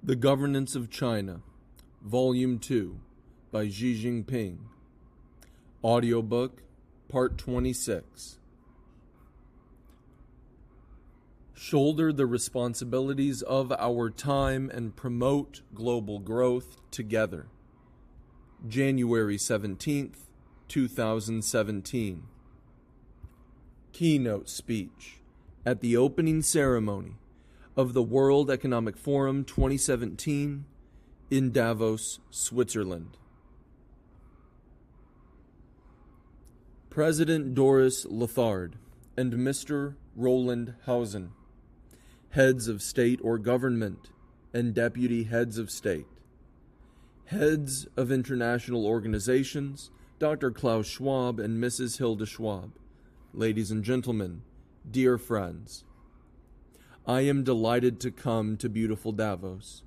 The Governance of China, Volume 2, by Xi Jinping. Audiobook, Part 26. Shoulder the responsibilities of our time and promote global growth together. January 17th, 2017. Keynote speech at the opening ceremony of the World Economic Forum 2017 in Davos, Switzerland. President Doris Lethard and Mr. Roland Hausen, heads of state or government and deputy heads of state, heads of international organizations, Dr. Klaus Schwab and Mrs. Hilda Schwab, ladies and gentlemen, dear friends, I am delighted to come to beautiful Davos.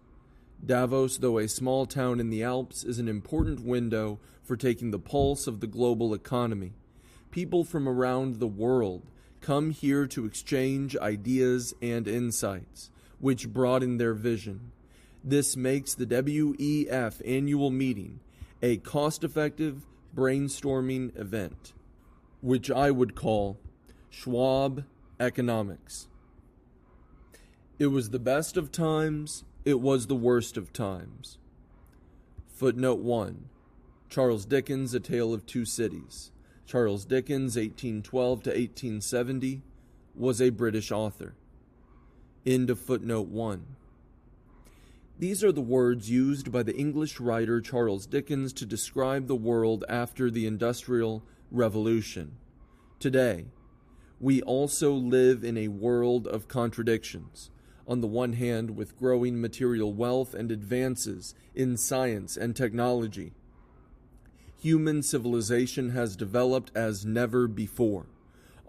Davos, though a small town in the Alps, is an important window for taking the pulse of the global economy. People from around the world come here to exchange ideas and insights, which broaden their vision. This makes the WEF annual meeting a cost-effective brainstorming event, which I would call Schwab Economics. It was the best of times, it was the worst of times. Footnote 1. Charles Dickens, A Tale of Two Cities. Charles Dickens, 1812 to 1870, was a British author. End of footnote 1. These are the words used by the English writer Charles Dickens to describe the world after the Industrial Revolution. Today, we also live in a world of contradictions. On the one hand, with growing material wealth and advances in science and technology, human civilization has developed as never before.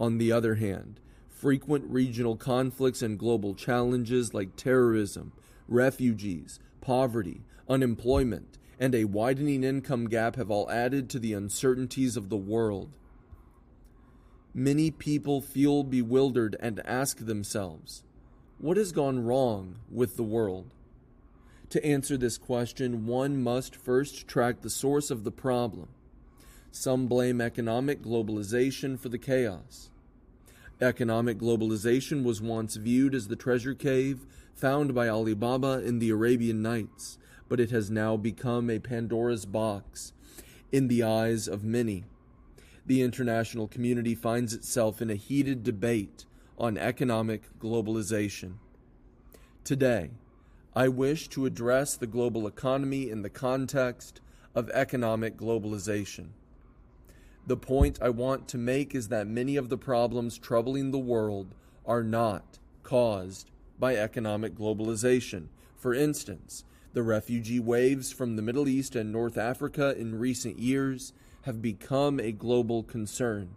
On the other hand, frequent regional conflicts and global challenges like terrorism, refugees, poverty, unemployment, and a widening income gap have all added to the uncertainties of the world. Many people feel bewildered and ask themselves, what has gone wrong with the world? To answer this question, one must first track the source of the problem. Some blame economic globalization for the chaos. Economic globalization was once viewed as the treasure cave found by Ali Baba in the Arabian Nights, but it has now become a Pandora's box in the eyes of many. The international community finds itself in a heated debate on economic globalization. Today, I wish to address the global economy in the context of economic globalization. The point I want to make is that many of the problems troubling the world are not caused by economic globalization. For instance, the refugee waves from the Middle East and North Africa in recent years have become a global concern.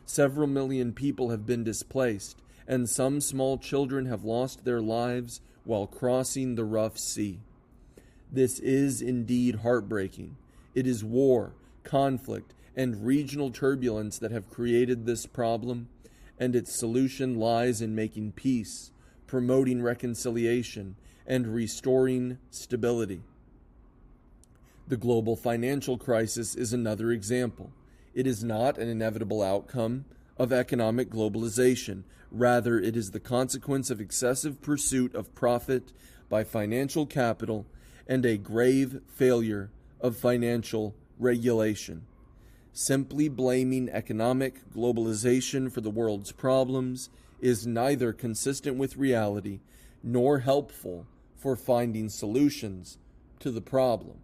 Several million people have been displaced, and some small children have lost their lives while crossing the rough sea. This is indeed heartbreaking. It is war, conflict, and regional turbulence that have created this problem, and its solution lies in making peace, promoting reconciliation, and restoring stability. The global financial crisis is another example. It is not an inevitable outcome of economic globalization. Rather, it is the consequence of excessive pursuit of profit by financial capital and a grave failure of financial regulation. Simply blaming economic globalization for the world's problems is neither consistent with reality nor helpful for finding solutions to the problem.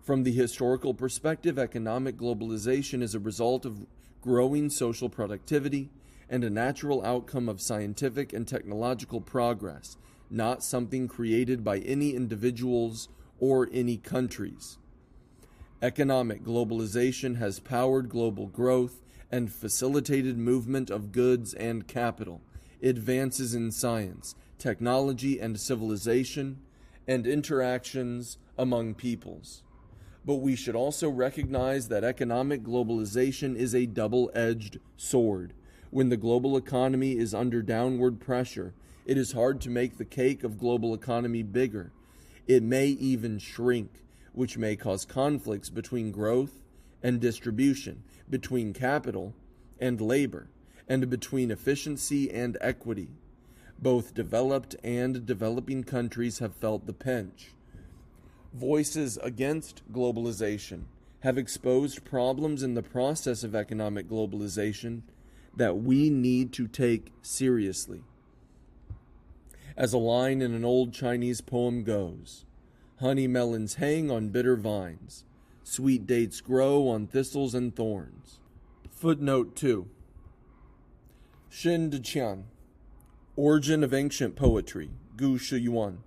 From the historical perspective, economic globalization is a result of growing social productivity and a natural outcome of scientific and technological progress, not something created by any individuals or any countries. Economic globalization has powered global growth and facilitated movement of goods and capital, advances in science, technology, and civilization, and interactions among peoples. But we should also recognize that economic globalization is a double-edged sword. When the global economy is under downward pressure, it is hard to make the cake of global economy bigger. It may even shrink, which may cause conflicts between growth and distribution, between capital and labor, and between efficiency and equity. Both developed and developing countries have felt the pinch. Voices against globalization have exposed problems in the process of economic globalization that we need to take seriously. As a line in an old Chinese poem goes, honey melons hang on bitter vines, sweet dates grow on thistles and thorns. Footnote 2. Xin Jiqian, Origin of Ancient Poetry, Gu Shiyuan.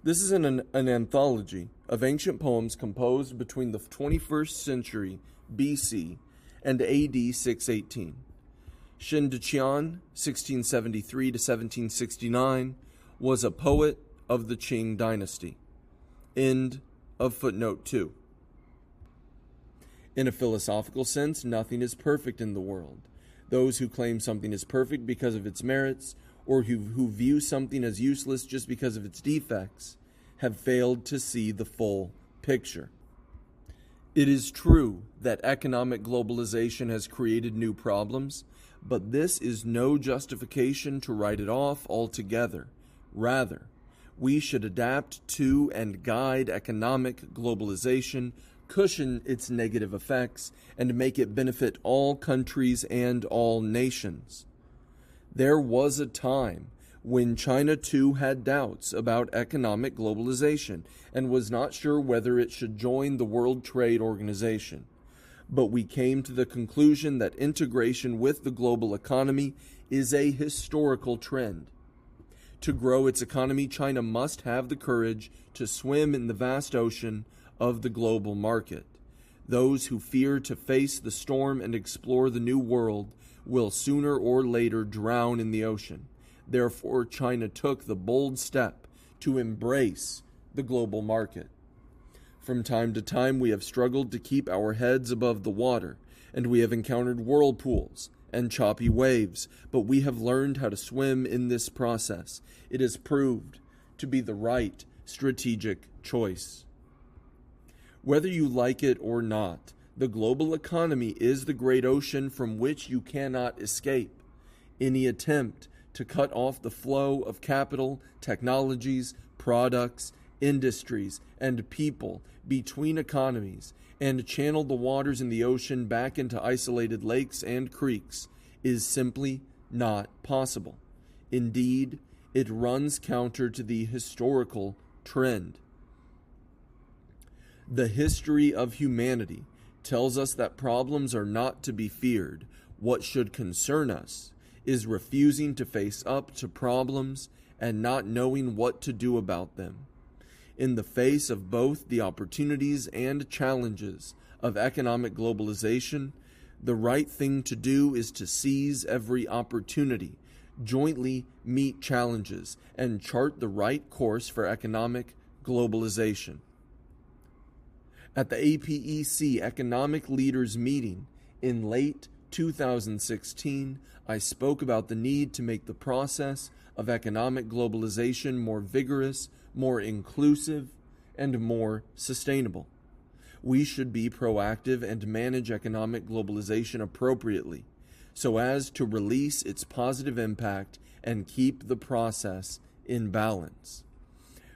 This is an anthology of ancient poems composed between the 21st century BC and AD 618. Xin Jiqian, 1673 to 1769, was a poet of the Qing dynasty. End of footnote 2. In a philosophical sense, nothing is perfect in the world. Those who claim something is perfect because of its merits, or who view something as useless just because of its defects, have failed to see the full picture. It is true that economic globalization has created new problems, but this is no justification to write it off altogether. Rather, we should adapt to and guide economic globalization, cushion its negative effects, and make it benefit all countries and all nations. There was a time when China too had doubts about economic globalization and was not sure whether it should join the World Trade Organization. But we came to the conclusion that integration with the global economy is a historical trend. To grow its economy, China must have the courage to swim in the vast ocean of the global market. Those who fear to face the storm and explore the new world will sooner or later drown in the ocean. Therefore, China took the bold step to embrace the global market. From time to time, we have struggled to keep our heads above the water, and we have encountered whirlpools and choppy waves, but we have learned how to swim in this process. It has proved to be the right strategic choice. Whether you like it or not, the global economy is the great ocean from which you cannot escape. Any attempt to cut off the flow of capital, technologies, products, industries, and people between economies and channel the waters in the ocean back into isolated lakes and creeks is simply not possible. Indeed, it runs counter to the historical trend. The history of humanity tells us that problems are not to be feared. What should concern us is refusing to face up to problems and not knowing what to do about them. In the face of both the opportunities and challenges of economic globalization, the right thing to do is to seize every opportunity, jointly meet challenges, and chart the right course for economic globalization. At the APEC Economic Leaders Meeting in late 2016, I spoke about the need to make the process of economic globalization more vigorous, more inclusive, and more sustainable. We should be proactive and manage economic globalization appropriately so as to release its positive impact and keep the process in balance.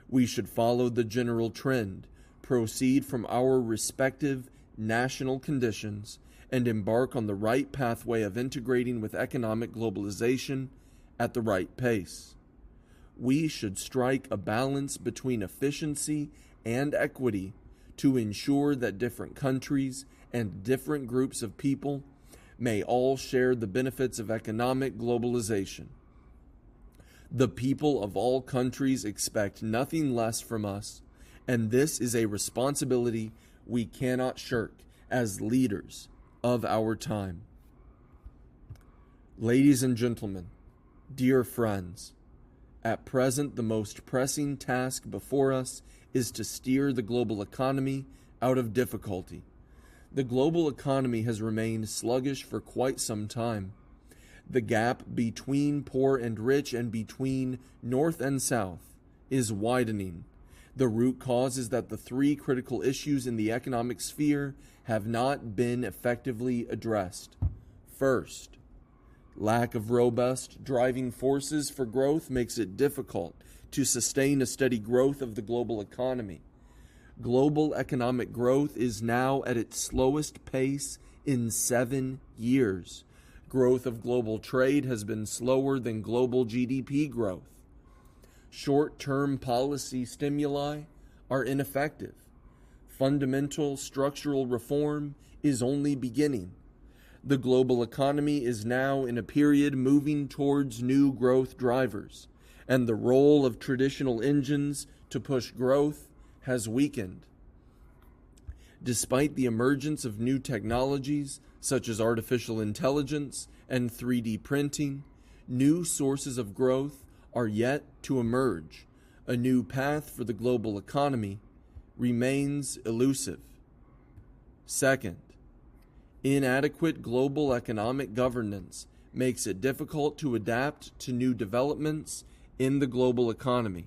We should follow the general trend, proceed from our respective national conditions, and embark on the right pathway of integrating with economic globalization at the right pace. We should strike a balance between efficiency and equity to ensure that different countries and different groups of people may all share the benefits of economic globalization. The people of all countries expect nothing less from us, and this is a responsibility we cannot shirk as leaders of our time. Ladies and gentlemen, dear friends, at present the most pressing task before us is to steer the global economy out of difficulty. The global economy has remained sluggish for quite some time. The gap between poor and rich and between north and south is widening. The root cause is that the three critical issues in the economic sphere have not been effectively addressed. First, lack of robust driving forces for growth makes it difficult to sustain a steady growth of the global economy. Global economic growth is now at its slowest pace in 7 years. Growth of global trade has been slower than global GDP growth. Short-term policy stimuli are ineffective. Fundamental structural reform is only beginning. The global economy is now in a period moving towards new growth drivers, and the role of traditional engines to push growth has weakened. Despite the emergence of new technologies such as artificial intelligence and 3D printing, new sources of growth are yet to emerge. A new path for the global economy remains elusive. Second, inadequate global economic governance makes it difficult to adapt to new developments in the global economy.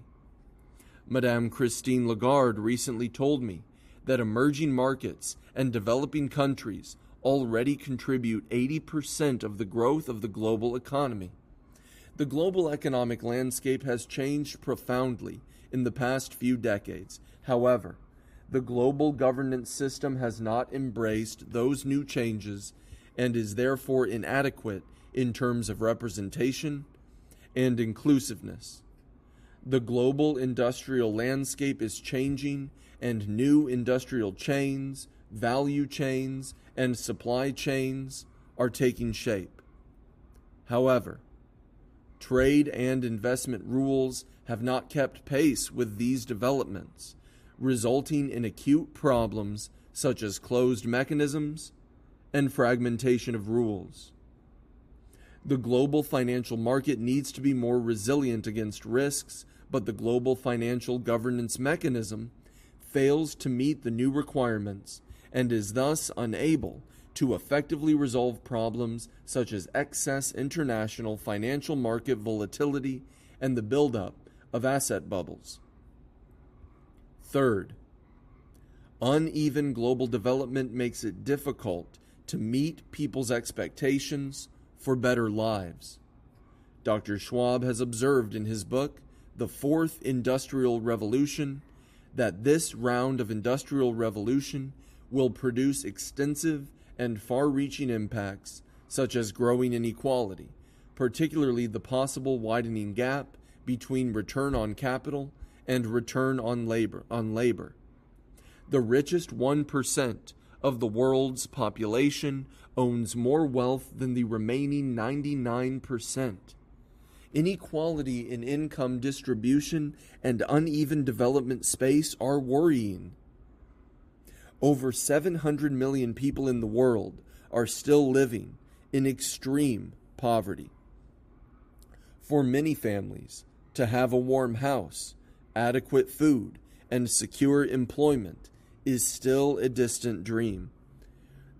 Madame Christine Lagarde recently told me that emerging markets and developing countries already contribute 80% of the growth of the global economy. The global economic landscape has changed profoundly in the past few decades. However, the global governance system has not embraced those new changes and is therefore inadequate in terms of representation and inclusiveness. The global industrial landscape is changing, and new industrial chains, value chains, and supply chains are taking shape. However, trade and investment rules have not kept pace with these developments, resulting in acute problems such as closed mechanisms and fragmentation of rules. The global financial market needs to be more resilient against risks, but the global financial governance mechanism fails to meet the new requirements and is thus unable to effectively resolve problems such as excess international financial market volatility and the buildup of asset bubbles. Third, uneven global development makes it difficult to meet people's expectations for better lives. Dr. Schwab has observed in his book, The Fourth Industrial Revolution, that this round of industrial revolution will produce extensive and far-reaching impacts such as growing inequality, particularly the possible widening gap between return on capital and return on labor. The richest 1% of the world's population owns more wealth than the remaining 99%. Inequality in income distribution and uneven development space are worrying. Over 700 million people in the world are still living in extreme poverty. For many families, to have a warm house, adequate food, and secure employment is still a distant dream.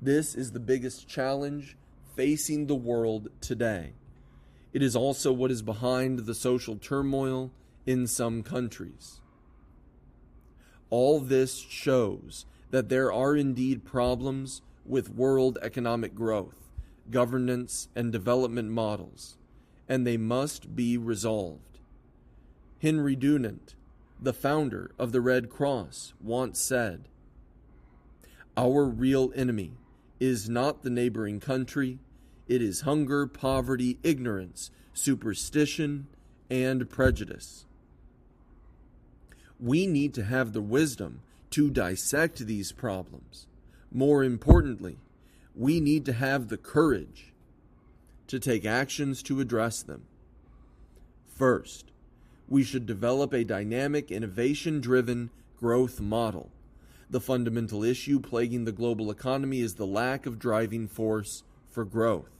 This is the biggest challenge facing the world today. It is also what is behind the social turmoil in some countries. All this shows that there are indeed problems with world economic growth, governance, and development models, and they must be resolved. Henry Dunant, the founder of the Red Cross, once said, "Our real enemy is not the neighboring country. It is hunger, poverty, ignorance, superstition, and prejudice." We need to have the wisdom to dissect these problems. More importantly, we need to have the courage to take actions to address them. First, we should develop a dynamic, innovation-driven growth model. The fundamental issue plaguing the global economy is the lack of driving force for growth.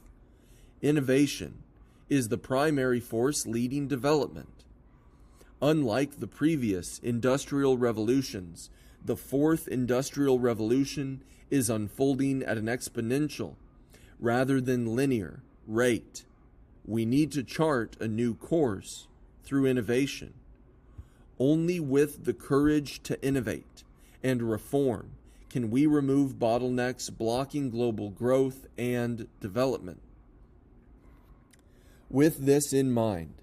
Innovation is the primary force leading development. Unlike the previous industrial revolutions, the fourth industrial revolution is unfolding at an exponential rather than linear rate. We need to chart a new course through innovation. Only with the courage to innovate and reform can we remove bottlenecks blocking global growth and development. With this in mind,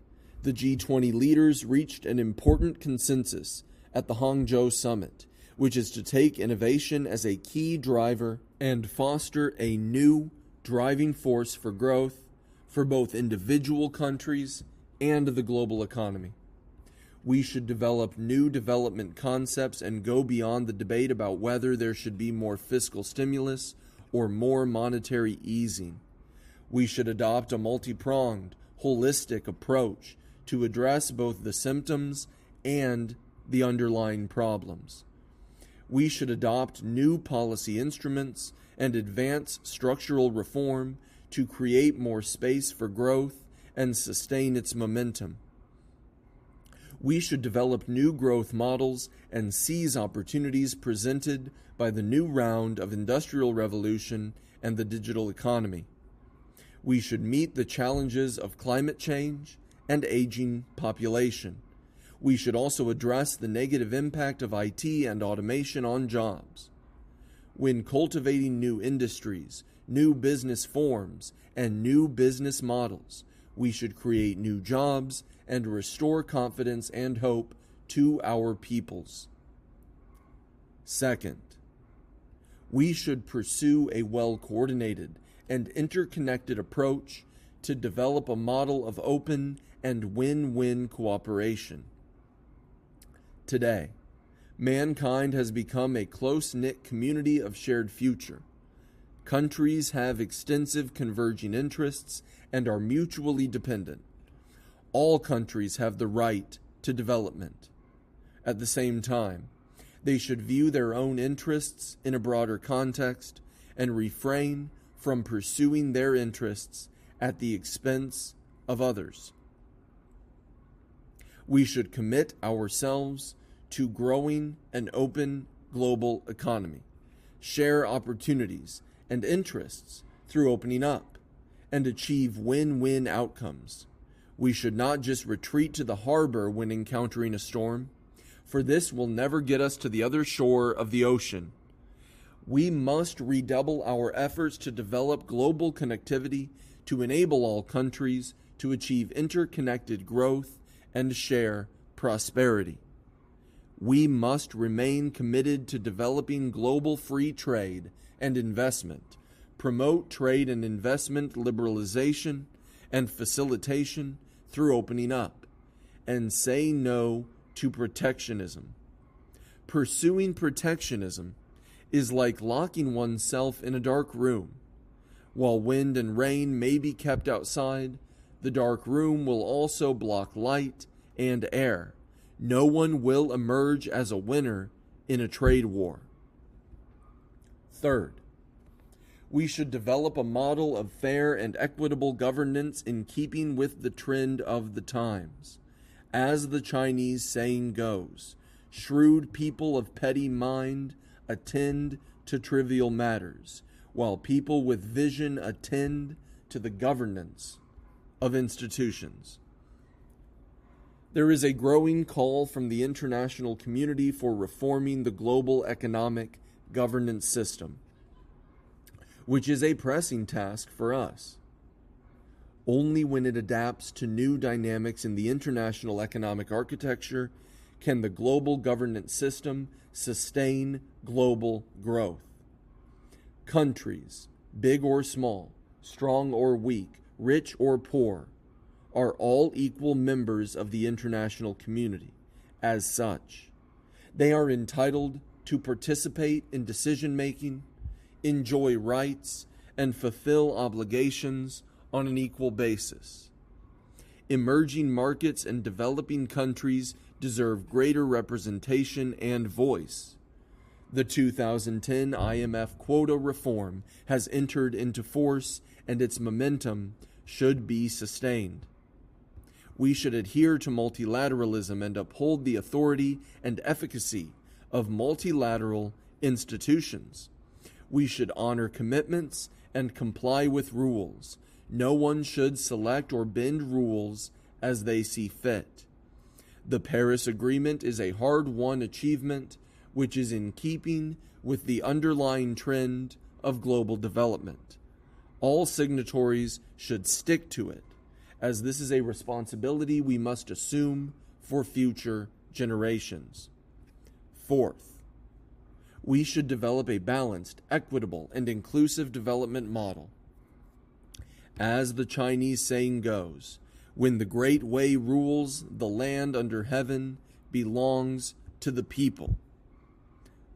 the G20 leaders reached an important consensus at the Hangzhou Summit, which is to take innovation as a key driver and foster a new driving force for growth for both individual countries and the global economy. We should develop new development concepts and go beyond the debate about whether there should be more fiscal stimulus or more monetary easing. We should adopt a multi-pronged, holistic approach to address both the symptoms and the underlying problems. We should adopt new policy instruments and advance structural reform to create more space for growth and sustain its momentum. We should develop new growth models and seize opportunities presented by the new round of industrial revolution and the digital economy. We should meet the challenges of climate change and aging population. We should also address the negative impact of IT and automation on jobs. When cultivating new industries, new business forms, and new business models, we should create new jobs and restore confidence and hope to our peoples. Second, we should pursue a well-coordinated and interconnected approach to develop a model of open and win-win cooperation. Today, mankind has become a close-knit community of shared future. Countries have extensive converging interests and are mutually dependent. All countries have the right to development. At the same time, they should view their own interests in a broader context and refrain from pursuing their interests at the expense of others. We should commit ourselves to growing an open global economy, share opportunities and interests through opening up, and achieve win-win outcomes. We should not just retreat to the harbor when encountering a storm, for this will never get us to the other shore of the ocean. We must redouble our efforts to develop global connectivity to enable all countries to achieve interconnected growth and share prosperity. We must remain committed to developing global free trade and investment, promote trade and investment liberalization and facilitation through opening up, and say no to protectionism. Pursuing protectionism is like locking oneself in a dark room. While wind and rain may be kept outside, the dark room will also block light and air. No one will emerge as a winner in a trade war. Third, we should develop a model of fair and equitable governance in keeping with the trend of the times. As the Chinese saying goes, shrewd people of petty mind attend to trivial matters, while people with vision attend to the governance of institutions. There is a growing call from the international community for reforming the global economic governance system, which is a pressing task for us. Only when it adapts to new dynamics in the international economic architecture can the global governance system sustain global growth. Countries, big or small, strong or weak, rich or poor, are all equal members of the international community. As such, they are entitled to participate in decision-making, enjoy rights, and fulfill obligations on an equal basis. Emerging markets and developing countries deserve greater representation and voice. The 2010 IMF quota reform has entered into force, and its momentum should be sustained. We should adhere to multilateralism and uphold the authority and efficacy of multilateral institutions. We should honor commitments and comply with rules. No one should select or bend rules as they see fit. The Paris Agreement is a hard-won achievement which is in keeping with the underlying trend of global development. All signatories should stick to it, as this is a responsibility we must assume for future generations. Fourth, we should develop a balanced, equitable, and inclusive development model. As the Chinese saying goes, when the great way rules, the land under heaven belongs to the people.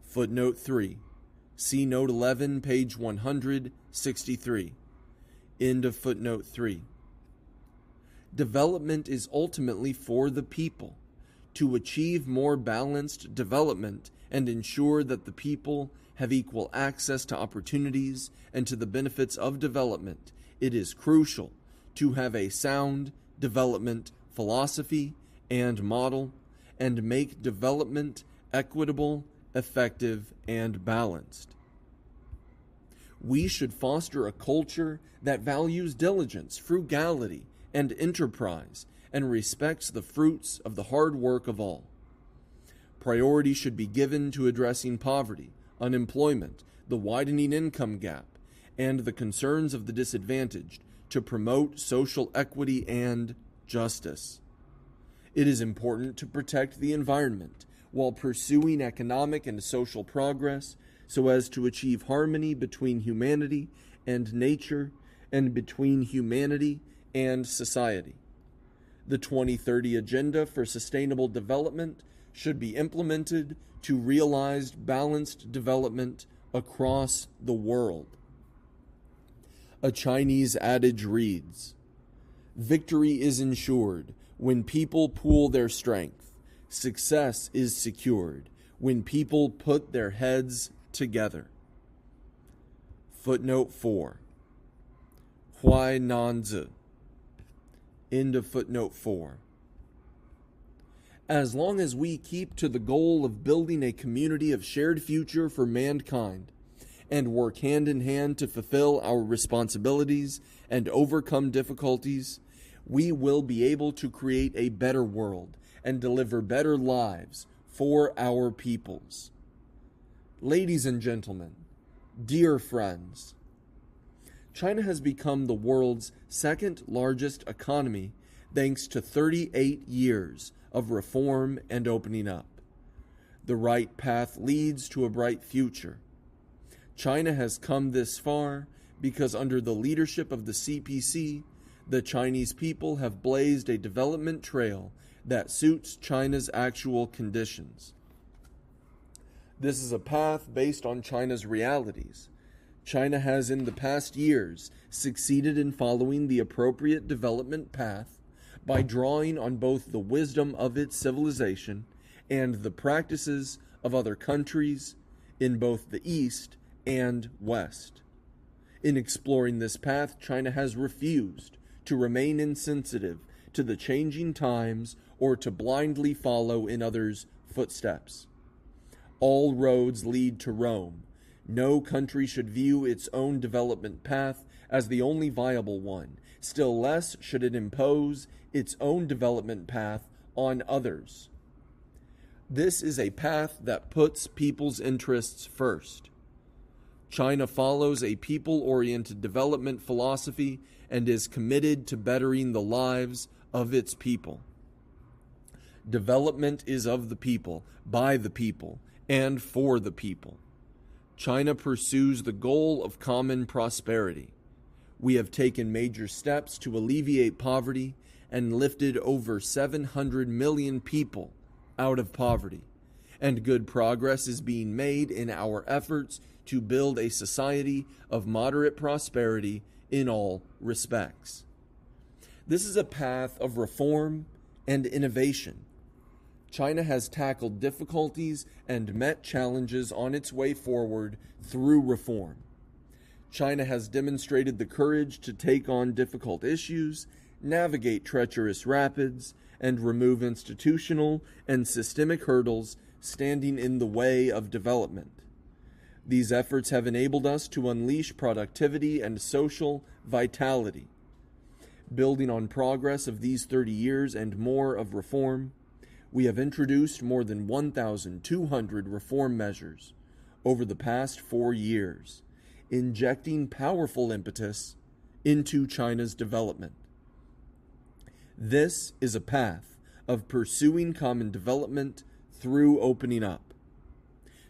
Footnote 3. See Note 11, page 163. End of footnote 3. Development is ultimately for the people. To achieve more balanced development and ensure that the people have equal access to opportunities and to the benefits of development, it is crucial to have a sound development philosophy and model and make development equitable, effective, and balanced. We should foster a culture that values diligence, frugality, and enterprise, and respects the fruits of the hard work of all. Priority should be given to addressing poverty, unemployment, the widening income gap, and the concerns of the disadvantaged to promote social equity and justice. It is important to protect the environment while pursuing economic and social progress so as to achieve harmony between humanity and nature and between humanity and society. The 2030 Agenda for Sustainable Development should be implemented to realize balanced development across the world. A Chinese adage reads, "Victory is ensured when people pool their strength. Success is secured when people put their heads together." Footnote 4. Huai Nanzi. End of footnote 4. As long as we keep to the goal of building a community of shared future for mankind and work hand in hand to fulfill our responsibilities and overcome difficulties, we will be able to create a better world and deliver better lives for our peoples. Ladies and gentlemen, dear friends, China has become the world's second largest economy thanks to 38 years of reform and opening up. The right path leads to a bright future. China has come this far because under the leadership of the CPC, the Chinese people have blazed a development trail that suits China's actual conditions. This is a path based on China's realities. China has in the past years succeeded in following the appropriate development path by drawing on both the wisdom of its civilization and the practices of other countries in both the East and West. In exploring this path, China has refused to remain insensitive to the changing times or to blindly follow in others' footsteps. All roads lead to Rome. No country should view its own development path as the only viable one. Still less should it impose its own development path on others. This is a path that puts people's interests first. China follows a people-oriented development philosophy and is committed to bettering the lives of its people. Development is of the people, by the people, and for the people. China pursues the goal of common prosperity. We have taken major steps to alleviate poverty and lifted over 700 million people out of poverty, and good progress is being made in our efforts to build a society of moderate prosperity in all respects. This is a path of reform and innovation. China has tackled difficulties and met challenges on its way forward through reform. China has demonstrated the courage to take on difficult issues, navigate treacherous rapids, and remove institutional and systemic hurdles standing in the way of development. These efforts have enabled us to unleash productivity and social vitality. Building on progress of these 30 years and more of reform, We have introduced more than 1,200 reform measures over the past 4 years, injecting powerful impetus into China's development. This is a path of pursuing common development through opening up.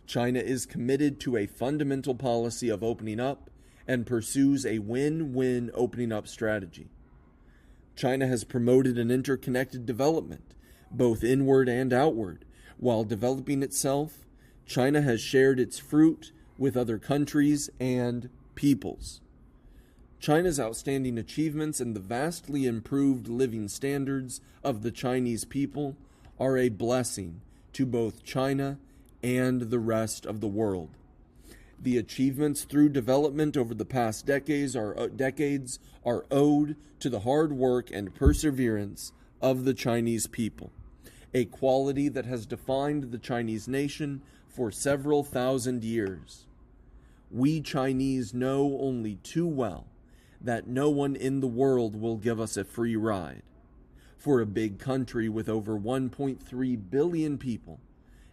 China is committed to a fundamental policy of opening up and pursues a win-win opening up strategy. China has promoted an interconnected development, both inward and outward. While developing itself, China has shared its fruit with other countries and peoples. China's outstanding achievements and the vastly improved living standards of the Chinese people are a blessing to both China and the rest of the world. The achievements through development over the past decades are owed to the hard work and perseverance of the Chinese people, a quality that has defined the Chinese nation for several thousand years. We Chinese know only too well that no one in the world will give us a free ride. For a big country with over 1.3 billion people,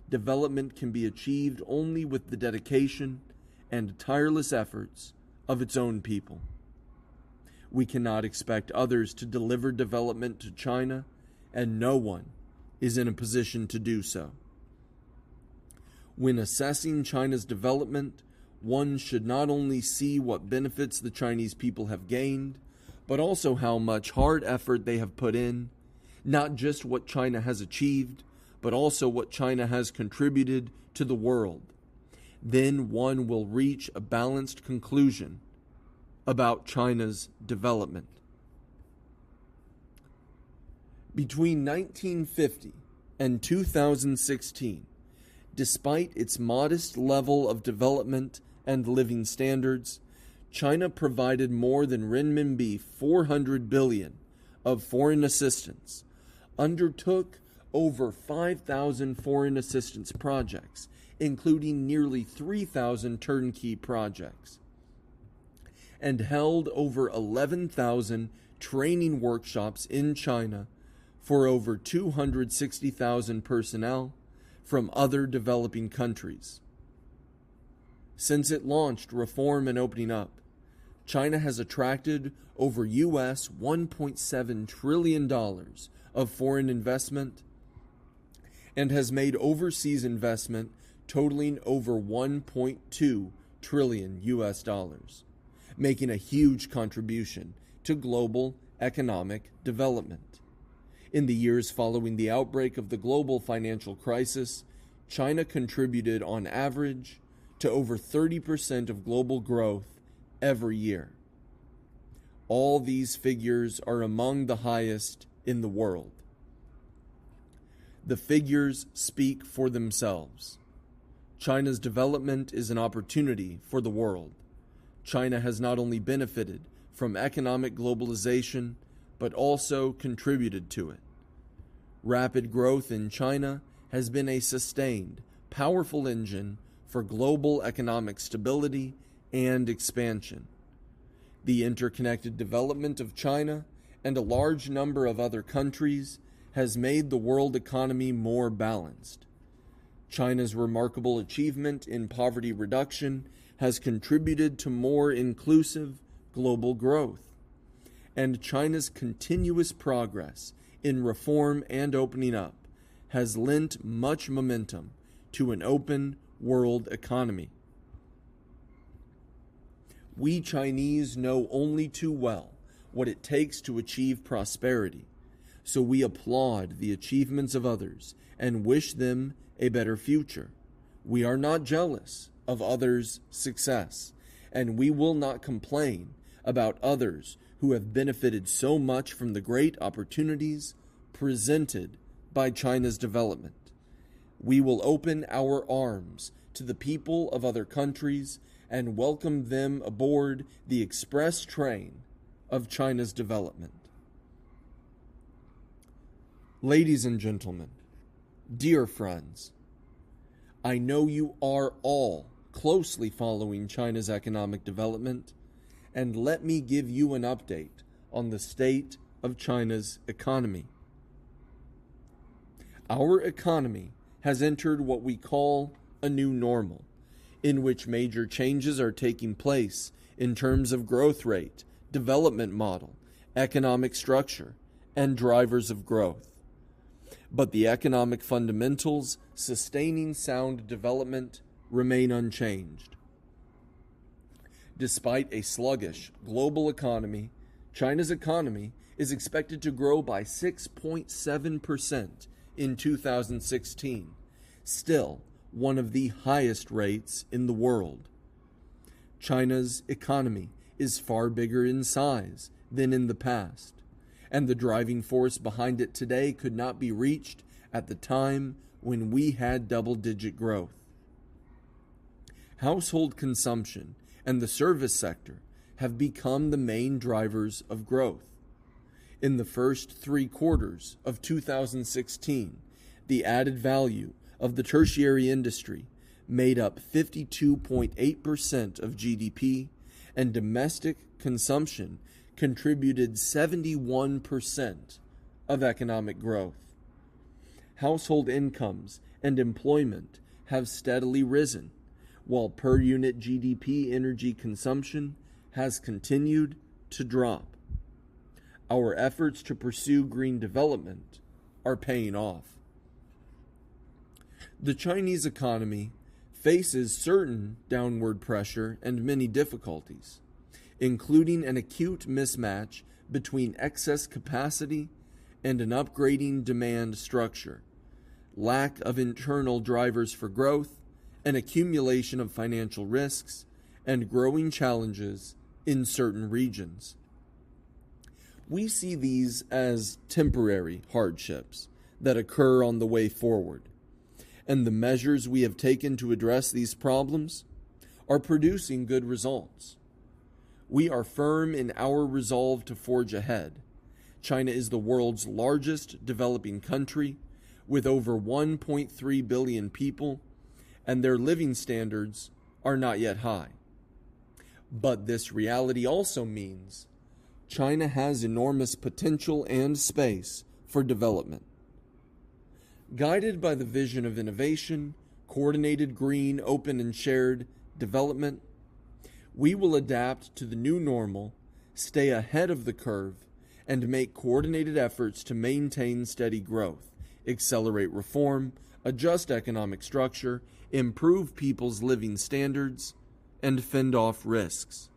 development can be achieved only with the dedication and tireless efforts of its own people. We cannot expect others to deliver development to China, and no one is in a position to do so. When assessing China's development, one should not only see what benefits the Chinese people have gained, but also how much hard effort they have put in, not just what China has achieved, but also what China has contributed to the world. Then one will reach a balanced conclusion about China's development. Between 1950 and 2016, despite its modest level of development and living standards, China provided more than renminbi 400 billion of foreign assistance, undertook over 5,000 foreign assistance projects, including nearly 3,000 turnkey projects, and held over 11,000 training workshops in China for over 260,000 personnel from other developing countries. Since it launched reform and opening up, China has attracted over US $1.7 trillion of foreign investment and has made overseas investment totaling over 1.2 trillion US dollars, making a huge contribution to global economic development. In the years following the outbreak of the global financial crisis, China contributed on average to over 30% of global growth every year. All these figures are among the highest in the world. The figures speak for themselves. China's development is an opportunity for the world. China has not only benefited from economic globalization, but also contributed to it. Rapid growth in China has been a sustained, powerful engine for global economic stability and expansion. The interconnected development of China and a large number of other countries has made the world economy more balanced. China's remarkable achievement in poverty reduction has contributed to more inclusive global growth, and China's continuous progress in reform and opening up has lent much momentum to an open world economy. We Chinese know only too well what it takes to achieve prosperity, so we applaud the achievements of others and wish them a better future. We are not jealous of others' success, and we will not complain about others who have benefited so much from the great opportunities presented by China's development. We will open our arms to the people of other countries and welcome them aboard the express train of China's development. Ladies and gentlemen, dear friends, I know you are all closely following China's economic development, and let me give you an update on the state of China's economy. Our economy has entered what we call a new normal, in which major changes are taking place in terms of growth rate, development model, economic structure, and drivers of growth. But the economic fundamentals sustaining sound development remain unchanged. Despite a sluggish global economy, China's economy is expected to grow by 6.7% in 2016, still one of the highest rates in the world. China's economy is far bigger in size than in the past, and the driving force behind it today could not be reached at the time when we had double-digit growth. Household consumption and the service sector have become the main drivers of growth. In the first 3 quarters of 2016, the added value of the tertiary industry made up 52.8% of GDP, and domestic consumption contributed 71% of economic growth. Household incomes and employment have steadily risen, while per unit GDP energy consumption has continued to drop. Our efforts to pursue green development are paying off. The Chinese economy faces certain downward pressure and many difficulties, including an acute mismatch between excess capacity and an upgrading demand structure, lack of internal drivers for growth, an accumulation of financial risks, and growing challenges in certain regions. We see these as temporary hardships that occur on the way forward, and the measures we have taken to address these problems are producing good results. We are firm in our resolve to forge ahead. China is the world's largest developing country, with over 1.3 billion people, and their living standards are not yet high. But this reality also means China has enormous potential and space for development. Guided by the vision of innovation, coordinated green, open, and shared development, we will adapt to the new normal, stay ahead of the curve, and make coordinated efforts to maintain steady growth, accelerate reform, adjust economic structure, improve people's living standards, and fend off risks.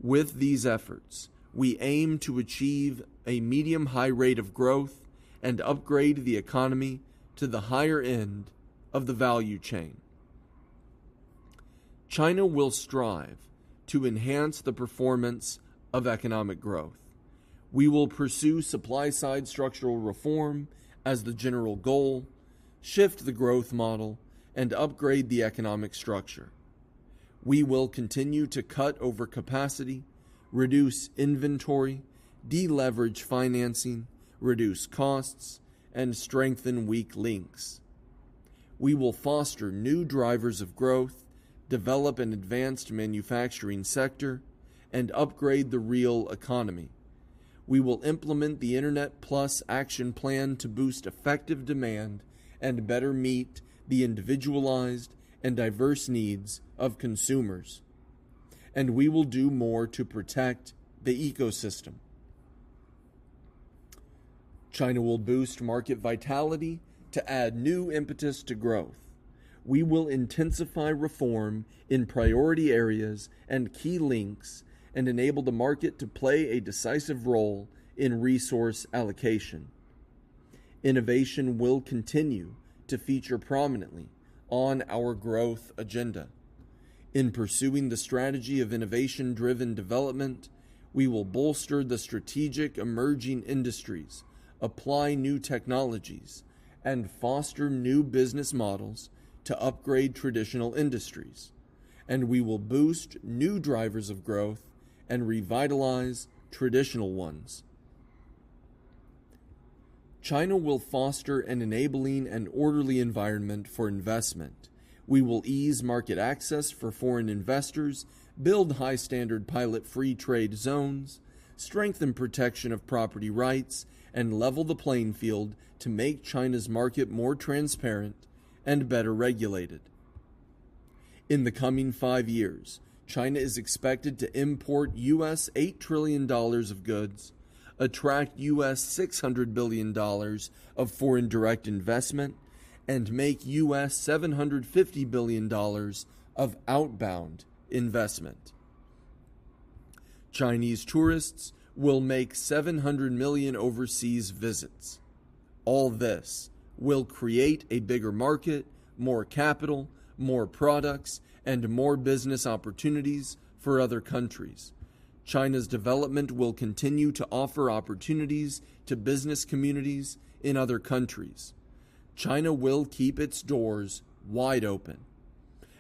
With these efforts, we aim to achieve a medium-high rate of growth and upgrade the economy to the higher end of the value chain. China will strive to enhance the performance of economic growth. We will pursue supply-side structural reform as the general goal, shift the growth model, and upgrade the economic structure. We will continue to cut overcapacity, reduce inventory, deleverage financing, reduce costs, and strengthen weak links. We will foster new drivers of growth, develop an advanced manufacturing sector, and upgrade the real economy. We will implement the Internet Plus action plan to boost effective demand and better meet the individualized and diverse needs of consumers. And we will do more to protect the ecosystem. China will boost market vitality to add new impetus to growth. We will intensify reform in priority areas and key links and enable the market to play a decisive role in resource allocation. Innovation will continue to feature prominently on our growth agenda. In pursuing the strategy of innovation-driven development, we will bolster the strategic emerging industries, apply new technologies, and foster new business models to upgrade traditional industries. And we will boost new drivers of growth and revitalize traditional ones. China will foster an enabling and orderly environment for investment. We will ease market access for foreign investors, build high-standard pilot free trade zones, strengthen protection of property rights, and level the playing field to make China's market more transparent and better regulated. In the coming 5 years, China is expected to import US $8 trillion of goods, attract US $600 billion of foreign direct investment, and make US $750 billion of outbound investment. Chinese tourists will make 700 million overseas visits. All this will create a bigger market, more capital, more products, and more business opportunities for other countries. China's development will continue to offer opportunities to business communities in other countries. China will keep its doors wide open.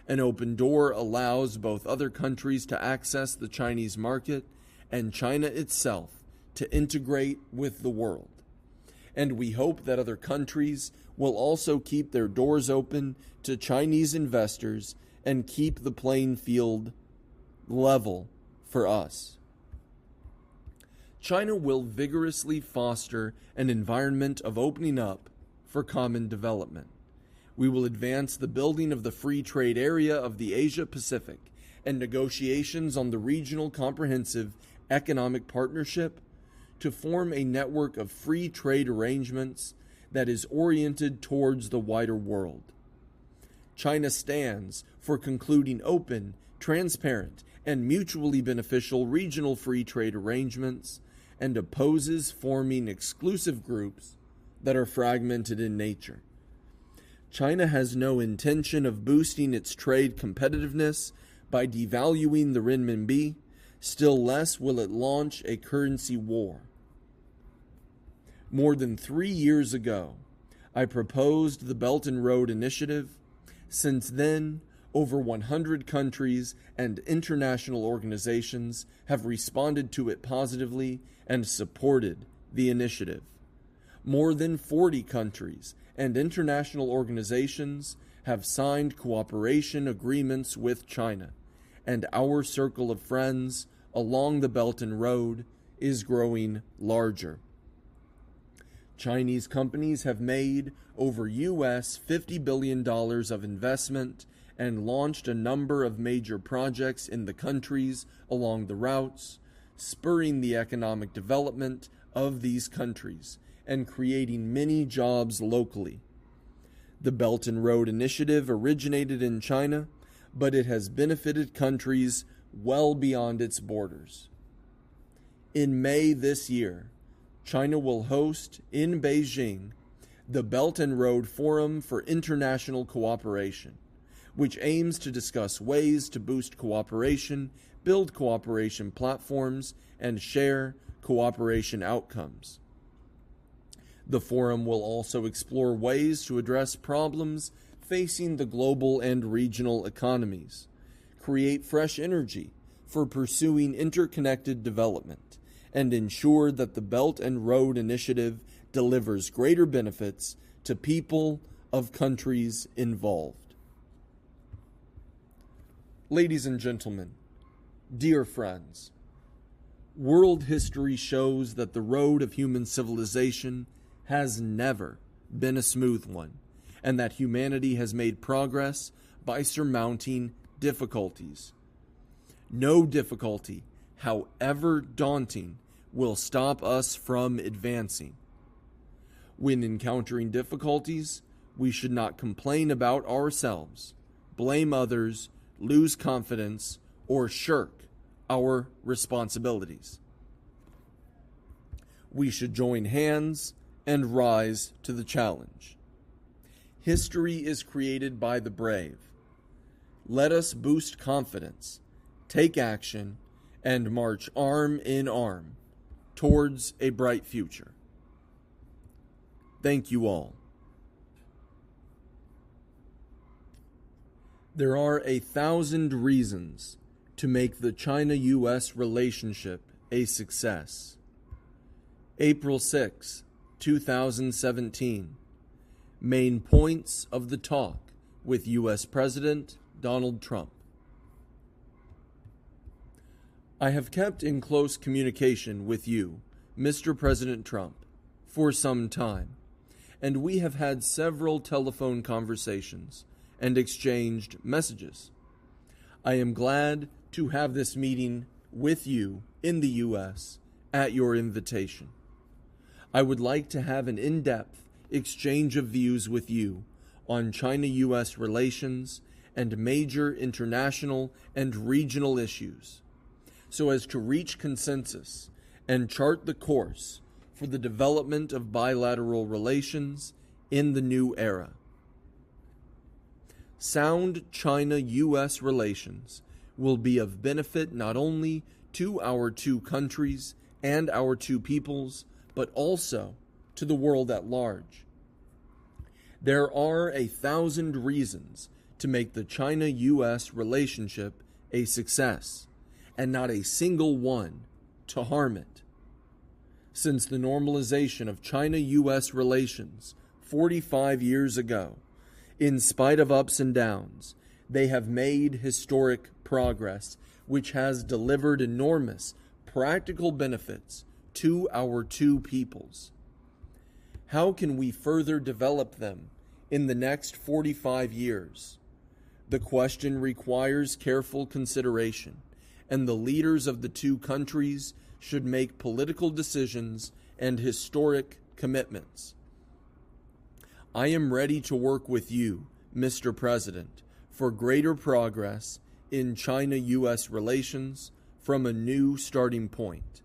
An open door allows both other countries to access the Chinese market and China itself to integrate with the world. And we hope that other countries will also keep their doors open to Chinese investors and keep the playing field level for us. China will vigorously foster an environment of opening up for common development. We will advance the building of the free trade area of the Asia-Pacific and negotiations on the regional comprehensive economic partnership to form a network of free trade arrangements that is oriented towards the wider world. China stands for concluding open, transparent, and mutually beneficial regional free trade arrangements and opposes forming exclusive groups that are fragmented in nature. China has no intention of boosting its trade competitiveness by devaluing the renminbi, still less will it launch a currency war. More than 3 years ago, I proposed the Belt and Road Initiative. Since then, over 100 countries and international organizations have responded to it positively and supported the initiative. More than 40 countries and international organizations have signed cooperation agreements with China, and our circle of friends along the Belt and Road is growing larger. Chinese companies have made over US $50 billion of investment and launched a number of major projects in the countries along the routes, spurring the economic development of these countries and creating many jobs locally. The Belt and Road Initiative originated in China, but it has benefited countries well beyond its borders. In May this year, China will host in Beijing the Belt and Road Forum for International Cooperation, which aims to discuss ways to boost cooperation, build cooperation platforms, and share cooperation outcomes. The forum will also explore ways to address problems facing the global and regional economies, create fresh energy for pursuing interconnected development, and ensure that the Belt and Road Initiative delivers greater benefits to people of countries involved. Ladies and gentlemen, dear friends, world history shows that the road of human civilization has never been a smooth one, and that humanity has made progress by surmounting difficulties. No difficulty, however daunting, will stop us from advancing. When encountering difficulties, we should not complain about ourselves, blame others, lose confidence, or shirk our responsibilities. We should join hands and rise to the challenge. History is created by the brave. Let us boost confidence, take action, and march arm in arm towards a bright future. Thank you all. There are 1,000 reasons to make the China-U.S. relationship a success. April 6, 2017. Main points of the talk with U.S. President Donald Trump. I have kept in close communication with you, Mr. President Trump, for some time, and we have had several telephone conversations and exchanged messages. I am glad to have this meeting with you in the U.S. at your invitation. I would like to have an in-depth exchange of views with you on China-U.S. relations and major international and regional issues, so as to reach consensus and chart the course for the development of bilateral relations in the new era. Sound China-U.S. relations will be of benefit not only to our two countries and our two peoples, but also to the world at large. There are 1,000 reasons to make the China-U.S. relationship a success, and not a single one to harm it. Since the normalization of China-U.S. relations 45 years ago, in spite of ups and downs, they have made historic progress, which has delivered enormous practical benefits to our two peoples. How can we further develop them in the next 45 years? The question requires careful consideration, and the leaders of the two countries should make political decisions and historic commitments. I am ready to work with you, Mr. President, for greater progress in China-U.S. relations from a new starting point.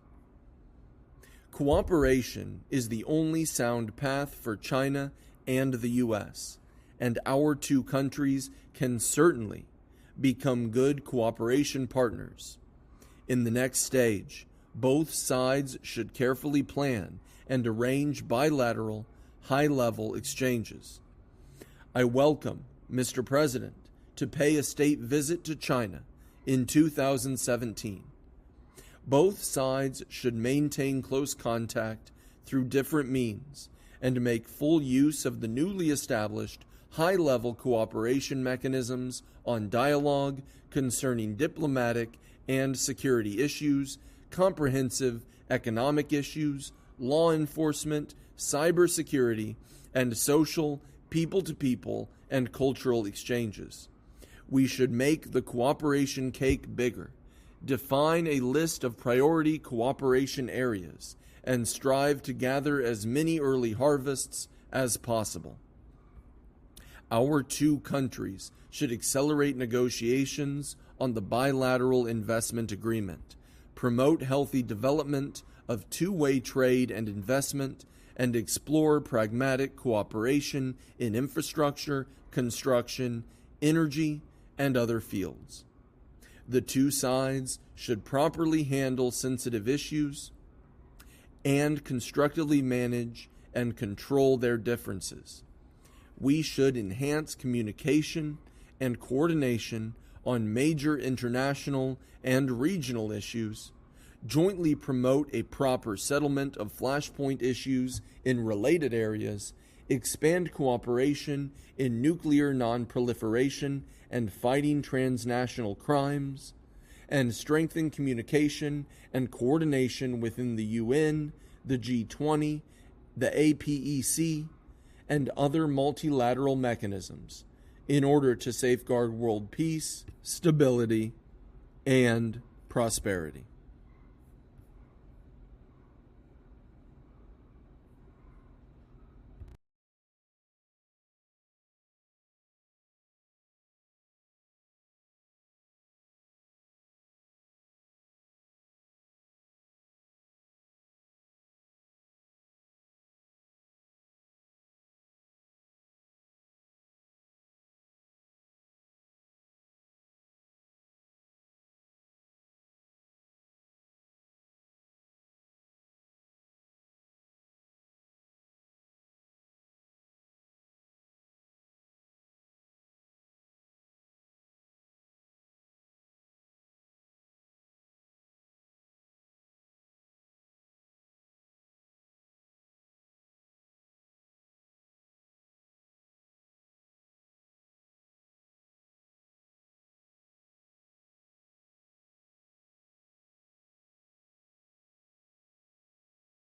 Cooperation is the only sound path for China and the U.S., and our two countries can certainly become good cooperation partners. In the next stage, both sides should carefully plan and arrange bilateral, high-level exchanges. I welcome Mr. President to pay a state visit to China in 2017. Both sides should maintain close contact through different means and make full use of the newly established high-level cooperation mechanisms on dialogue concerning diplomatic and security issues, comprehensive economic issues, law enforcement, cybersecurity, and social, people-to-people, and cultural exchanges. We should make the cooperation cake bigger, define a list of priority cooperation areas, and strive to gather as many early harvests as possible. Our two countries should accelerate negotiations on the bilateral investment agreement, promote healthy development of two-way trade and investment, and explore pragmatic cooperation in infrastructure, construction, energy, and other fields. The two sides should properly handle sensitive issues and constructively manage and control their differences. We should enhance communication and coordination on major international and regional issues, jointly promote a proper settlement of flashpoint issues in related areas, expand cooperation in nuclear non-proliferation and fighting transnational crimes, and strengthen communication and coordination within the UN, the G20, the APEC, and other multilateral mechanisms in order to safeguard world peace, stability, and prosperity.